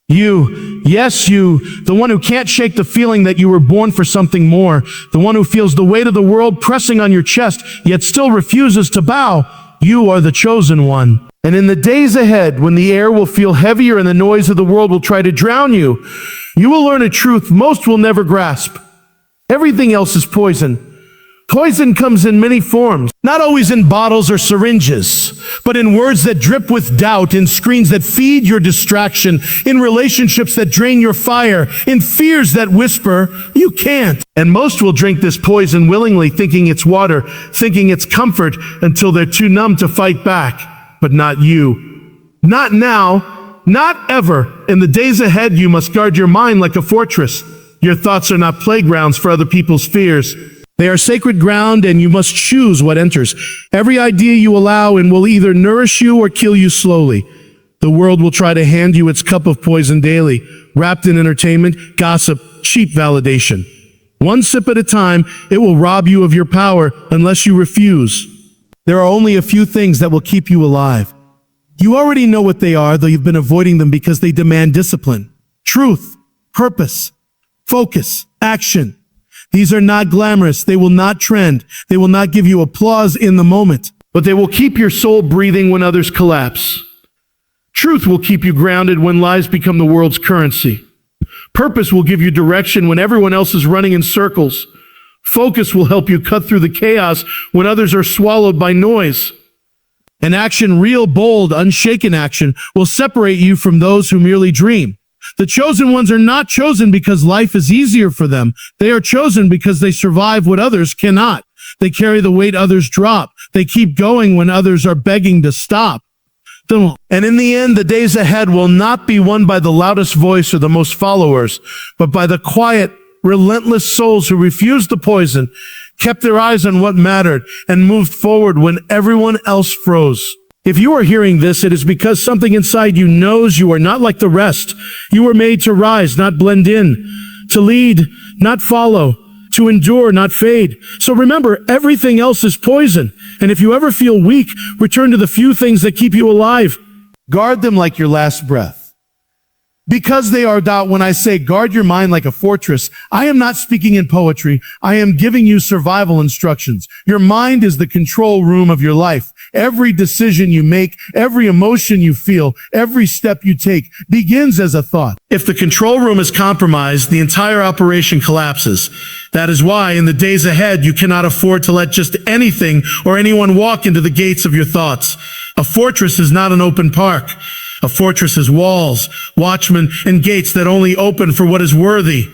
You, yes you, the one who can't shake the feeling that you were born for something more, the one who feels the weight of the world pressing on your chest, yet still refuses to bow. You are the chosen one. And in the days ahead, when the air will feel heavier and the noise of the world will try to drown you, you will learn a truth most will never grasp. Everything else is poison. Poison comes in many forms, not always in bottles or syringes, but in words that drip with doubt, in screens that feed your distraction, in relationships that drain your fire, in fears that whisper, you can't. And most will drink this poison willingly, thinking it's water, thinking it's comfort, until they're too numb to fight back. But not you. Not now, not ever. In the days ahead, you must guard your mind like a fortress. Your thoughts are not playgrounds for other people's fears. They are sacred ground, and you must choose what enters. Every idea you allow in will either nourish you or kill you slowly. The world will try to hand you its cup of poison daily, wrapped in entertainment, gossip, cheap validation. One sip at a time, it will rob you of your power unless you refuse. There are only a few things that will keep you alive. You already know what they are, though you've been avoiding them because they demand discipline. Truth, purpose, focus, action. These are not glamorous. They will not trend. They will not give you applause in the moment, but they will keep your soul breathing when others collapse. Truth will keep you grounded when lies become the world's currency. Purpose will give you direction when everyone else is running in circles. Focus will help you cut through the chaos when others are swallowed by noise. And action, real, bold, unshaken action, will separate you from those who merely dream. The chosen ones are not chosen because life is easier for them. They are chosen because they survive what others cannot. They carry the weight others drop. They keep going when others are begging to stop. And in the end, the days ahead will not be won by the loudest voice or the most followers, but by the quiet, relentless souls who refused the poison, kept their eyes on what mattered, and moved forward when everyone else froze. If you are hearing this, it is because something inside you knows you are not like the rest. You were made to rise, not blend in, to lead, not follow, to endure, not fade. So remember, everything else is poison. And if you ever feel weak, return to the few things that keep you alive. Guard them like your last breath. Because they are doubt, when I say guard your mind like a fortress, I am not speaking in poetry. I am giving you survival instructions. Your mind is the control room of your life. Every decision you make, every emotion you feel, every step you take begins as a thought. If the control room is compromised, the entire operation collapses. That is why in the days ahead, you cannot afford to let just anything or anyone walk into the gates of your thoughts. A fortress is not an open park. A fortress has walls, watchmen, and gates that only open for what is worthy.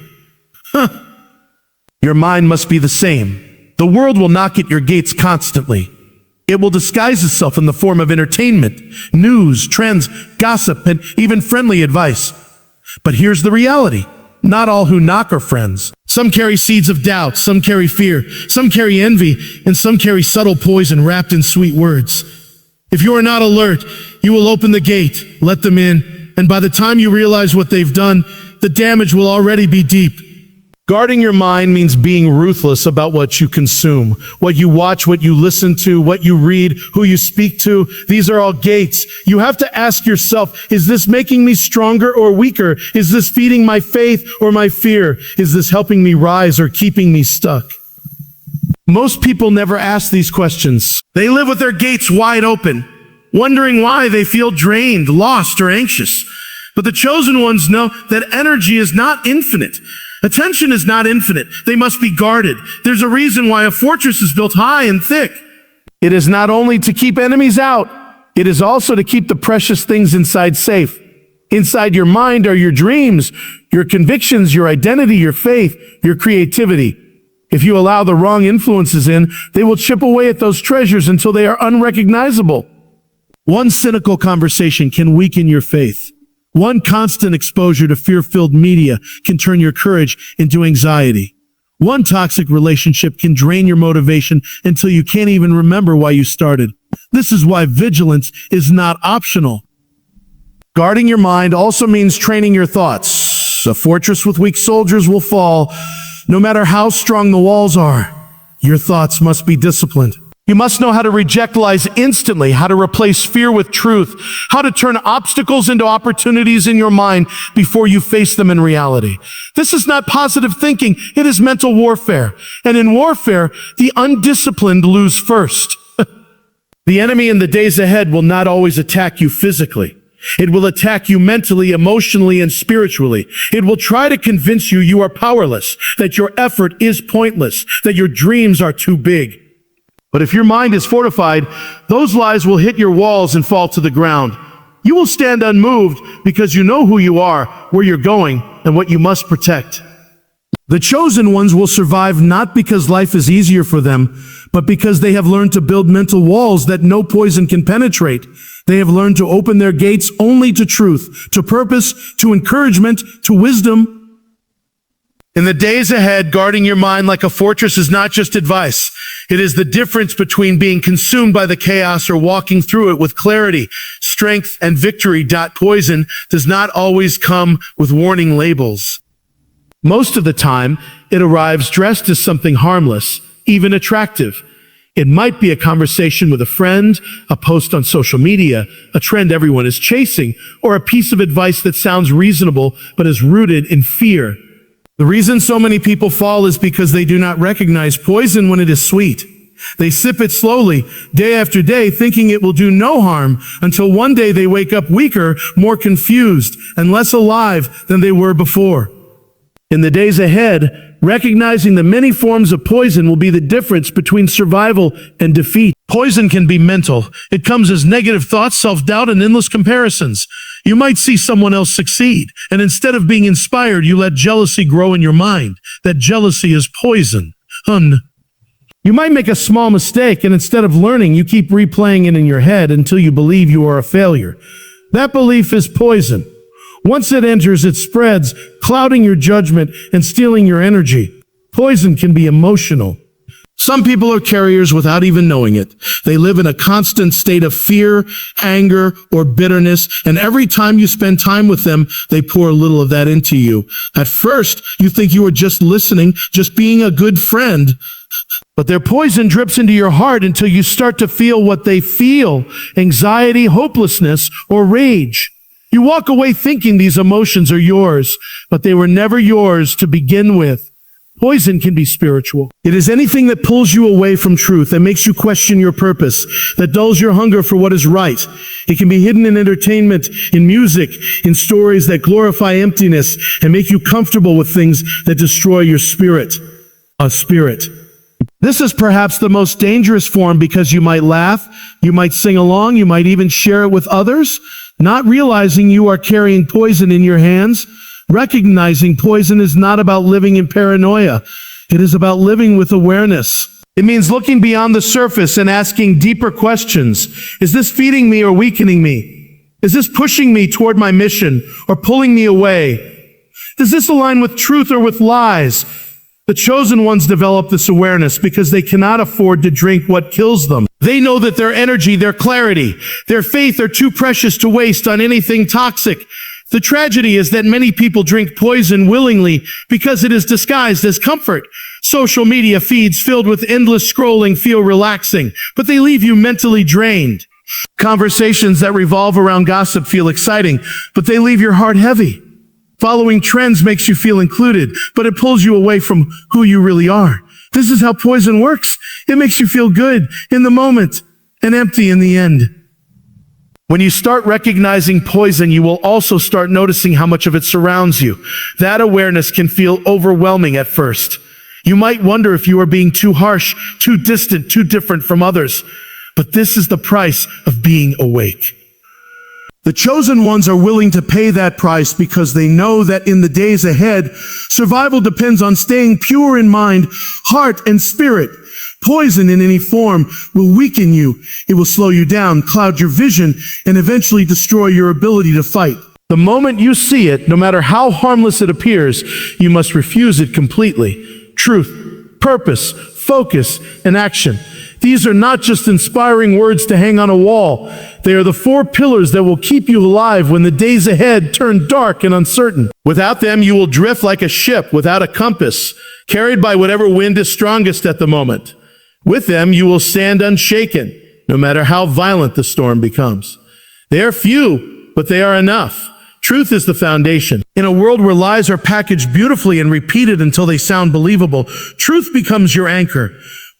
Your mind must be the same. The world will knock at your gates constantly. It will disguise itself in the form of entertainment, news, trends, gossip, and even friendly advice. But here's the reality. Not all who knock are friends. Some carry seeds of doubt, some carry fear, some carry envy, and some carry subtle poison wrapped in sweet words. If you are not alert, you will open the gate, let them in, and by the time you realize what they've done, the damage will already be deep. Guarding your mind means being ruthless about what you consume, what you watch, what you listen to, what you read, who you speak to. These are all gates. You have to ask yourself, is this making me stronger or weaker? Is this feeding my faith or my fear? Is this helping me rise or keeping me stuck? Most people never ask these questions. They live with their gates wide open, wondering why they feel drained, lost, or anxious. But the chosen ones know that energy is not infinite. Attention is not infinite. They must be guarded. There's a reason why a fortress is built high and thick. It is not only to keep enemies out, it is also to keep the precious things inside safe. Inside your mind are your dreams, your convictions, your identity, your faith, your creativity. If you allow the wrong influences in, they will chip away at those treasures until they are unrecognizable. One cynical conversation can weaken your faith. One constant exposure to fear-filled media can turn your courage into anxiety. One toxic relationship can drain your motivation until you can't even remember why you started. This is why vigilance is not optional. Guarding your mind also means training your thoughts. A fortress with weak soldiers will fall, no matter how strong the walls are. Your thoughts must be disciplined. You must know how to reject lies instantly, how to replace fear with truth, how to turn obstacles into opportunities in your mind before you face them in reality. This is not positive thinking, it is mental warfare. And in warfare, the undisciplined lose first. The enemy in the days ahead will not always attack you physically. It will attack you mentally, emotionally, and spiritually. It will try to convince you are powerless, that your effort is pointless, that your dreams are too big. But if your mind is fortified, those lies will hit your walls and fall to the ground. You will stand unmoved because you know who you are, where you're going, and what you must protect. The chosen ones will survive not because life is easier for them, but because they have learned to build mental walls that no poison can penetrate. They have learned to open their gates only to truth, to purpose, to encouragement, to wisdom. In the days ahead, guarding your mind like a fortress is not just advice. It is the difference between being consumed by the chaos or walking through it with clarity, strength, and victory. Poison does not always come with warning labels. Most of the time, it arrives dressed as something harmless, even attractive. It might be a conversation with a friend, a post on social media, a trend everyone is chasing, or a piece of advice that sounds reasonable but is rooted in fear. The reason so many people fall is because they do not recognize poison when it is sweet. They sip it slowly, day after day, thinking it will do no harm, until one day they wake up weaker, more confused, and less alive than they were before. In the days ahead, recognizing the many forms of poison will be the difference between survival and defeat. Poison can be mental. It comes as negative thoughts, self-doubt, and endless comparisons. You might see someone else succeed, and instead of being inspired, you let jealousy grow in your mind. That jealousy is poison. You might make a small mistake, and instead of learning, you keep replaying it in your head until you believe you are a failure. That belief is poison. Once it enters, it spreads, clouding your judgment and stealing your energy. Poison can be emotional. Some people are carriers without even knowing it. They live in a constant state of fear, anger, or bitterness, and every time you spend time with them, they pour a little of that into you. At first, you think you are just listening, just being a good friend. But their poison drips into your heart until you start to feel what they feel: anxiety, hopelessness, or rage. You walk away thinking these emotions are yours, but they were never yours to begin with. Poison can be spiritual. It is anything that pulls you away from truth, that makes you question your purpose, that dulls your hunger for what is right. It can be hidden in entertainment, in music, in stories that glorify emptiness and make you comfortable with things that destroy your spirit. This is perhaps the most dangerous form because you might laugh, you might sing along, you might even share it with others, not realizing you are carrying poison in your hands. Recognizing poison is not about living in paranoia. It is about living with awareness. It means looking beyond the surface and asking deeper questions. Is this feeding me or weakening me? Is this pushing me toward my mission or pulling me away? Does this align with truth or with lies? The chosen ones develop this awareness because they cannot afford to drink what kills them. They know that their energy, their clarity, their faith are too precious to waste on anything toxic. The tragedy is that many people drink poison willingly because it is disguised as comfort. Social media feeds filled with endless scrolling feel relaxing, but they leave you mentally drained. Conversations that revolve around gossip feel exciting, but they leave your heart heavy. Following trends makes you feel included, but it pulls you away from who you really are. This is how poison works. It makes you feel good in the moment and empty in the end. When you start recognizing poison, you will also start noticing how much of it surrounds you. That awareness can feel overwhelming at first. You might wonder if you are being too harsh, too distant, too different from others. But this is the price of being awake. The chosen ones are willing to pay that price because they know that in the days ahead, survival depends on staying pure in mind, heart, and spirit. Poison in any form will weaken you. It will slow you down, cloud your vision, and eventually destroy your ability to fight. The moment you see it, no matter how harmless it appears, you must refuse it completely. Truth, purpose, focus, and action. These are not just inspiring words to hang on a wall. They are the 4 pillars that will keep you alive when the days ahead turn dark and uncertain. Without them, you will drift like a ship without a compass, carried by whatever wind is strongest at the moment. With them, you will stand unshaken, no matter how violent the storm becomes. They are few, but they are enough. Truth is the foundation. In a world where lies are packaged beautifully and repeated until they sound believable, truth becomes your anchor.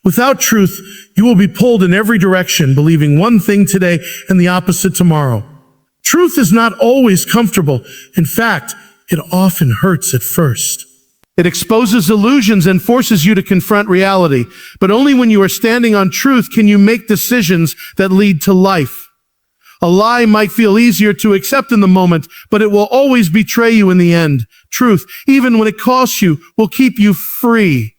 Without truth, you will be pulled in every direction, believing one thing today and the opposite tomorrow. Truth is not always comfortable. In fact, it often hurts at first. It exposes illusions and forces you to confront reality. But only when you are standing on truth can you make decisions that lead to life. A lie might feel easier to accept in the moment, but it will always betray you in the end. Truth, even when it costs you, will keep you free.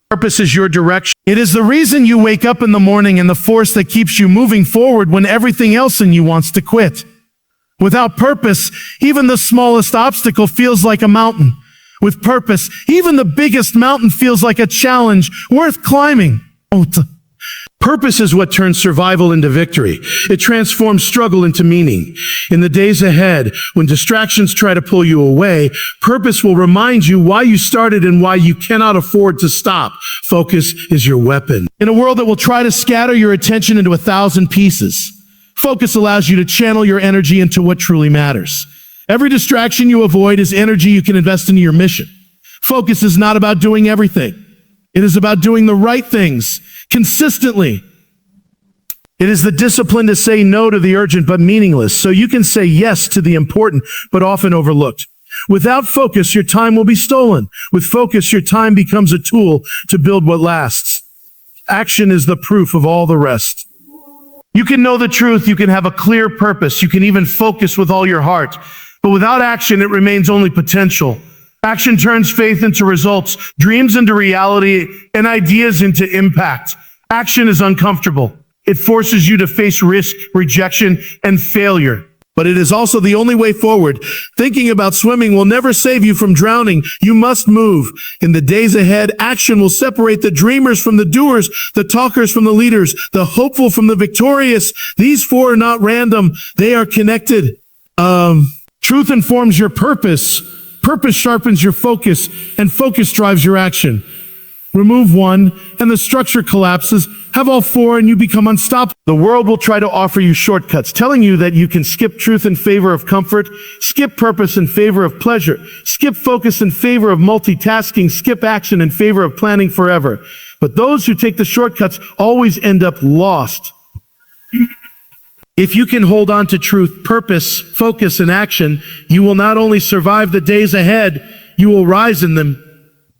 Purpose is your direction. It is the reason you wake up in the morning and the force that keeps you moving forward when everything else in you wants to quit. Without purpose, even the smallest obstacle feels like a mountain. With purpose, even the biggest mountain feels like a challenge worth climbing. Purpose is what turns survival into victory. It transforms struggle into meaning. In the days ahead, when distractions try to pull you away, purpose will remind you why you started and why you cannot afford to stop. Focus is your weapon. In a world that will try to scatter your attention into 1,000 pieces, focus allows you to channel your energy into what truly matters. Every distraction you avoid is energy you can invest into your mission. Focus is not about doing everything. It is about doing the right things consistently. It is the discipline to say no to the urgent but meaningless, so you can say yes to the important but often overlooked. Without focus, your time will be stolen. With focus, your time becomes a tool to build what lasts. Action is the proof of all the rest. You can know the truth, you can have a clear purpose, you can even focus with all your heart. But without action, it remains only potential. Action turns faith into results, dreams into reality, and ideas into impact. Action is uncomfortable. It forces you to face risk, rejection, and failure. But it is also the only way forward. Thinking about swimming will never save you from drowning. You must move. In the days ahead, action will separate the dreamers from the doers, the talkers from the leaders, the hopeful from the victorious. These four are not random. They are connected. Truth informs your purpose. Purpose sharpens your focus, and focus drives your action. Remove one, and the structure collapses. Have all four, and you become unstoppable. The world will try to offer you shortcuts, telling you that you can skip truth in favor of comfort, skip purpose in favor of pleasure, skip focus in favor of multitasking, skip action in favor of planning forever. But those who take the shortcuts always end up lost. If you can hold on to truth, purpose, focus, and action, you will not only survive the days ahead, you will rise in them.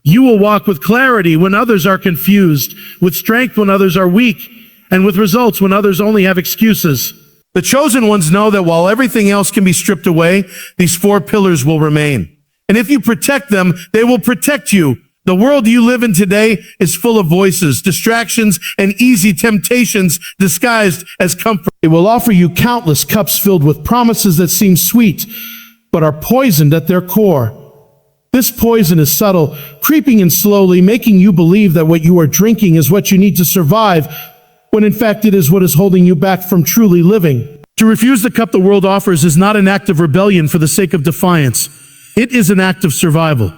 You will walk with clarity when others are confused, with strength when others are weak, and with results when others only have excuses. The chosen ones know that while everything else can be stripped away, these four pillars will remain. And if you protect them, they will protect you. The world you live in today is full of voices, distractions, and easy temptations disguised as comfort. It will offer you countless cups filled with promises that seem sweet, but are poisoned at their core. This poison is subtle, creeping in slowly, making you believe that what you are drinking is what you need to survive, when in fact it is what is holding you back from truly living. To refuse the cup the world offers is not an act of rebellion for the sake of defiance. It is an act of survival.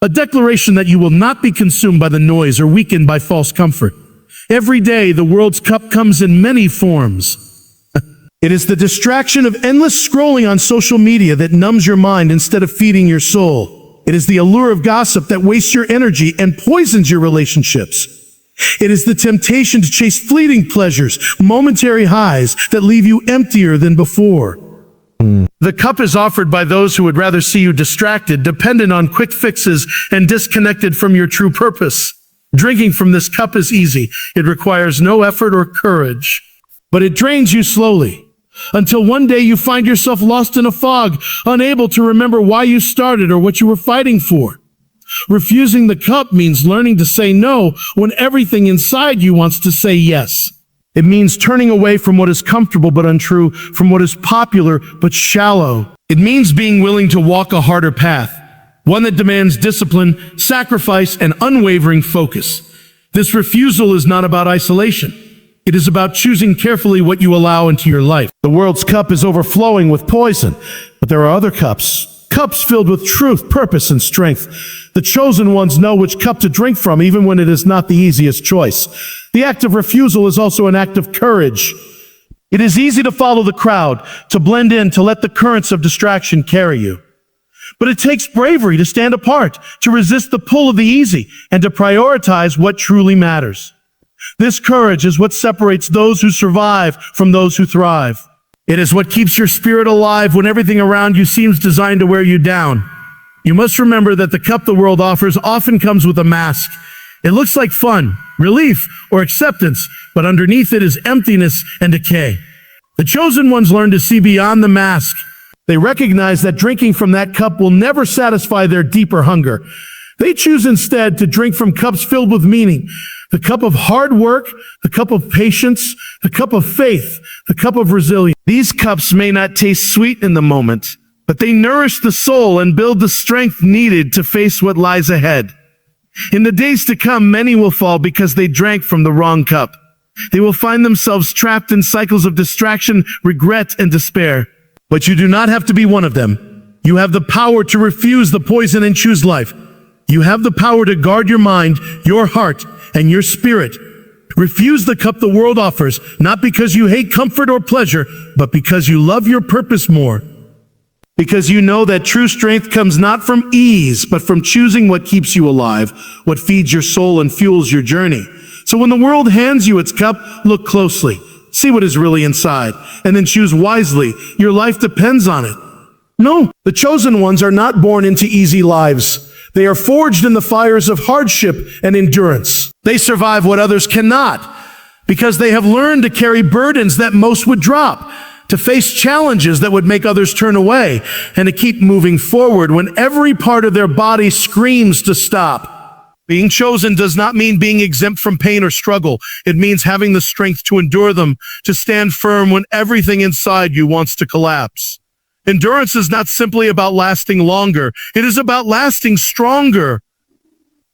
A declaration that you will not be consumed by the noise or weakened by false comfort. Every day, the world's cup comes in many forms. It is the distraction of endless scrolling on social media that numbs your mind instead of feeding your soul. It is the allure of gossip that wastes your energy and poisons your relationships. It is the temptation to chase fleeting pleasures, momentary highs that leave you emptier than before. The cup is offered by those who would rather see you distracted, dependent on quick fixes, and disconnected from your true purpose. Drinking from this cup is easy. It requires no effort or courage, but it drains you slowly, until one day you find yourself lost in a fog, unable to remember why you started or what you were fighting for. Refusing the cup means learning to say no when everything inside you wants to say yes. It means turning away from what is comfortable but untrue, from what is popular but shallow. It means being willing to walk a harder path, one that demands discipline, sacrifice, and unwavering focus. This refusal is not about isolation. It is about choosing carefully what you allow into your life. The world's cup is overflowing with poison, but there are other cups cups filled with truth, purpose, and strength. The chosen ones know which cup to drink from, even when it is not the easiest choice. The act of refusal is also an act of courage. It is easy to follow the crowd, to blend in, to let the currents of distraction carry you. But it takes bravery to stand apart, to resist the pull of the easy, and to prioritize what truly matters. This courage is what separates those who survive from those who thrive. It is what keeps your spirit alive when everything around you seems designed to wear you down. You must remember that the cup the world offers often comes with a mask. It looks like fun, relief, or acceptance, but underneath it is emptiness and decay. The chosen ones learn to see beyond the mask. They recognize that drinking from that cup will never satisfy their deeper hunger. They choose instead to drink from cups filled with meaning. The cup of hard work, the cup of patience, the cup of faith, the cup of resilience. These cups may not taste sweet in the moment, but they nourish the soul and build the strength needed to face what lies ahead. In the days to come, many will fall because they drank from the wrong cup. They will find themselves trapped in cycles of distraction, regret, and despair. But you do not have to be one of them. You have the power to refuse the poison and choose life. You have the power to guard your mind, your heart, and your spirit. Refuse the cup the world offers, not because you hate comfort or pleasure, but because you love your purpose more. Because you know that true strength comes not from ease, but from choosing what keeps you alive, what feeds your soul and fuels your journey. So when the world hands you its cup, look closely. See what is really inside, and then choose wisely. Your life depends on it. No, the chosen ones are not born into easy lives. They are forged in the fires of hardship and endurance. They survive what others cannot, because they have learned to carry burdens that most would drop, to face challenges that would make others turn away, and to keep moving forward when every part of their body screams to stop. Being chosen does not mean being exempt from pain or struggle. It means having the strength to endure them, to stand firm when everything inside you wants to collapse. Endurance is not simply about lasting longer. It is about lasting stronger.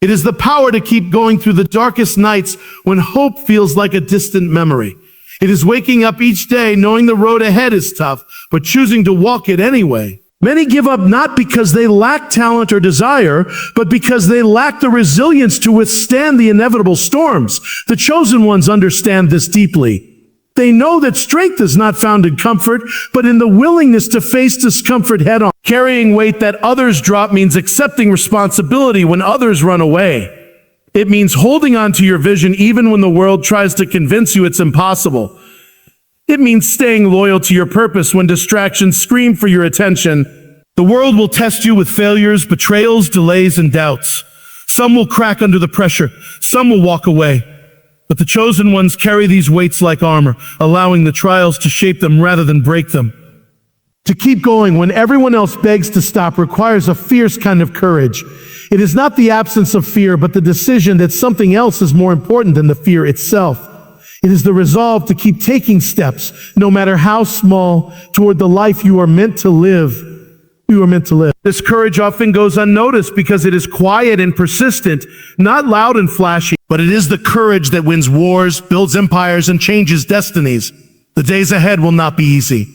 It is the power to keep going through the darkest nights when hope feels like a distant memory. It is waking up each day knowing the road ahead is tough, but choosing to walk it anyway. Many give up not because they lack talent or desire, but because they lack the resilience to withstand the inevitable storms. The chosen ones understand this deeply. They know that strength is not found in comfort, but in the willingness to face discomfort head on. Carrying weight that others drop means accepting responsibility when others run away. It means holding on to your vision even when the world tries to convince you it's impossible. It means staying loyal to your purpose when distractions scream for your attention. The world will test you with failures, betrayals, delays, and doubts. Some will crack under the pressure. Some will walk away. But the chosen ones carry these weights like armor, allowing the trials to shape them rather than break them. To keep going when everyone else begs to stop requires a fierce kind of courage. It is not the absence of fear, but the decision that something else is more important than the fear itself. It is the resolve to keep taking steps, no matter how small, toward the life you are meant to live. You are meant to live. This courage often goes unnoticed because it is quiet and persistent, not loud and flashy, but it is the courage that wins wars, builds empires, and changes destinies. The days ahead will not be easy.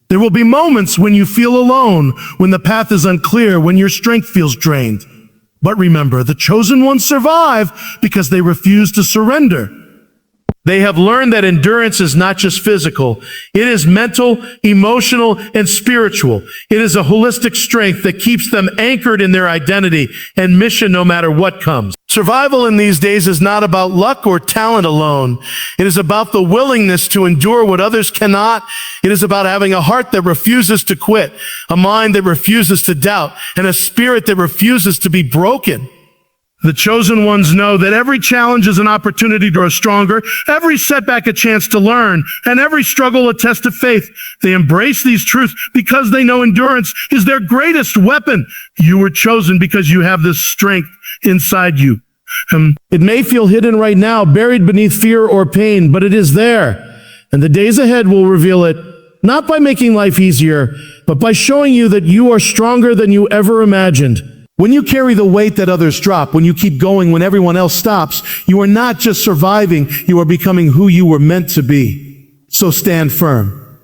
There will be moments when you feel alone, when the path is unclear, when your strength feels drained. But remember, the chosen ones survive because they refuse to surrender. They have learned that endurance is not just physical. It is mental, emotional, and spiritual. It is a holistic strength that keeps them anchored in their identity and mission no matter what comes. Survival in these days is not about luck or talent alone. It is about the willingness to endure what others cannot. It is about having a heart that refuses to quit, a mind that refuses to doubt, and a spirit that refuses to be broken. The chosen ones know that every challenge is an opportunity to grow stronger, every setback a chance to learn, and every struggle a test of faith. They embrace these truths because they know endurance is their greatest weapon. You were chosen because you have this strength inside you. It may feel hidden right now, buried beneath fear or pain, but it is there. And the days ahead will reveal it, not by making life easier, but by showing you that you are stronger than you ever imagined. When you carry the weight that others drop, when you keep going when everyone else stops, you are not just surviving, you are becoming who you were meant to be. So stand firm.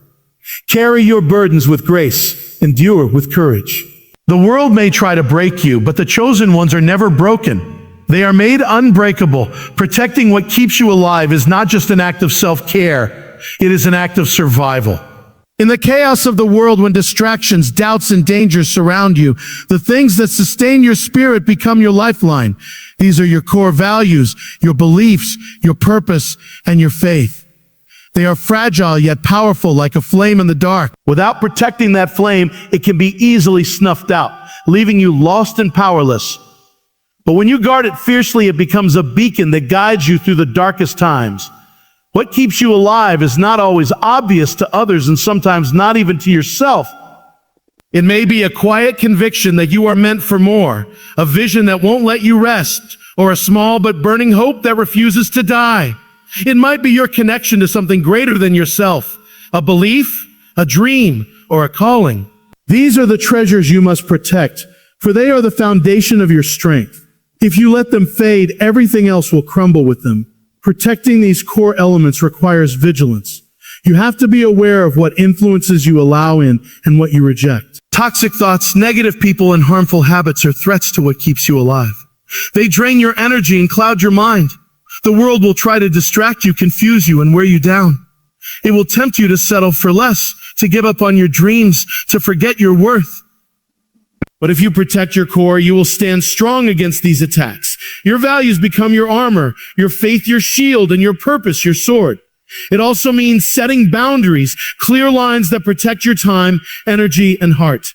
Carry your burdens with grace, endure with courage. The world may try to break you, but the chosen ones are never broken. They are made unbreakable. Protecting what keeps you alive is not just an act of self-care, it is an act of survival. In the chaos of the world, when distractions, doubts, and dangers surround you, the things that sustain your spirit become your lifeline. These are your core values, your beliefs, your purpose, and your faith. They are fragile yet powerful, like a flame in the dark. Without protecting that flame, it can be easily snuffed out, leaving you lost and powerless. But when you guard it fiercely, it becomes a beacon that guides you through the darkest times. What keeps you alive is not always obvious to others, and sometimes not even to yourself. It may be a quiet conviction that you are meant for more, a vision that won't let you rest, or a small but burning hope that refuses to die. It might be your connection to something greater than yourself, a belief, a dream, or a calling. These are the treasures you must protect, for they are the foundation of your strength. If you let them fade, everything else will crumble with them. Protecting these core elements requires vigilance. You have to be aware of what influences you allow in and what you reject. Toxic thoughts, negative people, and harmful habits are threats to what keeps you alive. They drain your energy and cloud your mind. The world will try to distract you, confuse you, and wear you down. It will tempt you to settle for less, to give up on your dreams, to forget your worth. But if you protect your core, you will stand strong against these attacks. Your values become your armor, your faith your shield, and your purpose your sword. It also means setting boundaries, clear lines that protect your time, energy, and heart.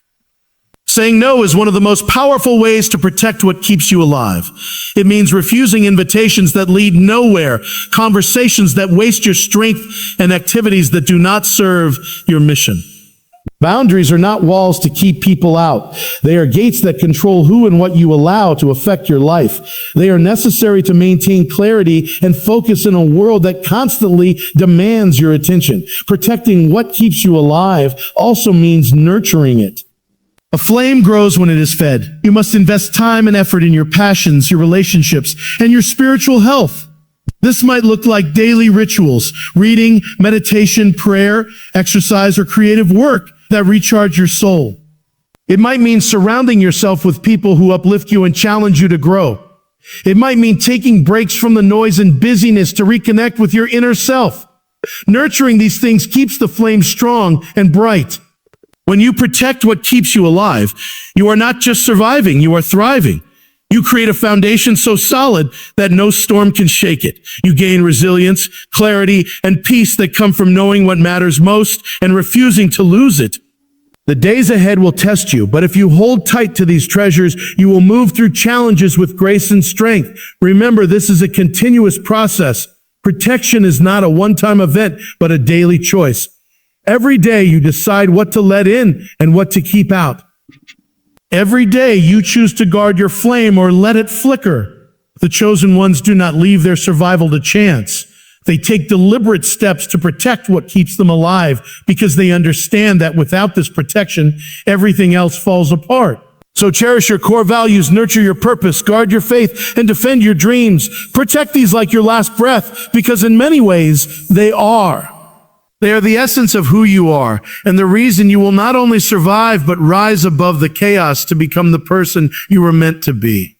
Saying no is one of the most powerful ways to protect what keeps you alive. It means refusing invitations that lead nowhere, conversations that waste your strength, and activities that do not serve your mission. Boundaries are not walls to keep people out. They are gates that control who and what you allow to affect your life. They are necessary to maintain clarity and focus in a world that constantly demands your attention. Protecting what keeps you alive also means nurturing it. A flame grows when it is fed. You must invest time and effort in your passions, your relationships, and your spiritual health. This might look like daily rituals, reading, meditation, prayer, exercise, or creative work that recharge your soul. It might mean surrounding yourself with people who uplift you and challenge you to grow. It might mean taking breaks from the noise and busyness to reconnect with your inner self. Nurturing these things keeps the flame strong and bright. When you protect what keeps you alive, you are not just surviving, you are thriving. You create a foundation so solid that no storm can shake it. You gain resilience, clarity, and peace that come from knowing what matters most and refusing to lose it. The days ahead will test you, but if you hold tight to these treasures, you will move through challenges with grace and strength. Remember, this is a continuous process. Protection is not a one-time event, but a daily choice. Every day you decide what to let in and what to keep out. Every day you choose to guard your flame or let it flicker. The chosen ones do not leave their survival to chance. They take deliberate steps to protect what keeps them alive because they understand that without this protection, everything else falls apart. So cherish your core values, nurture your purpose, guard your faith, and defend your dreams. Protect these like your last breath because in many ways, they are. They are the essence of who you are and the reason you will not only survive but rise above the chaos to become the person you were meant to be.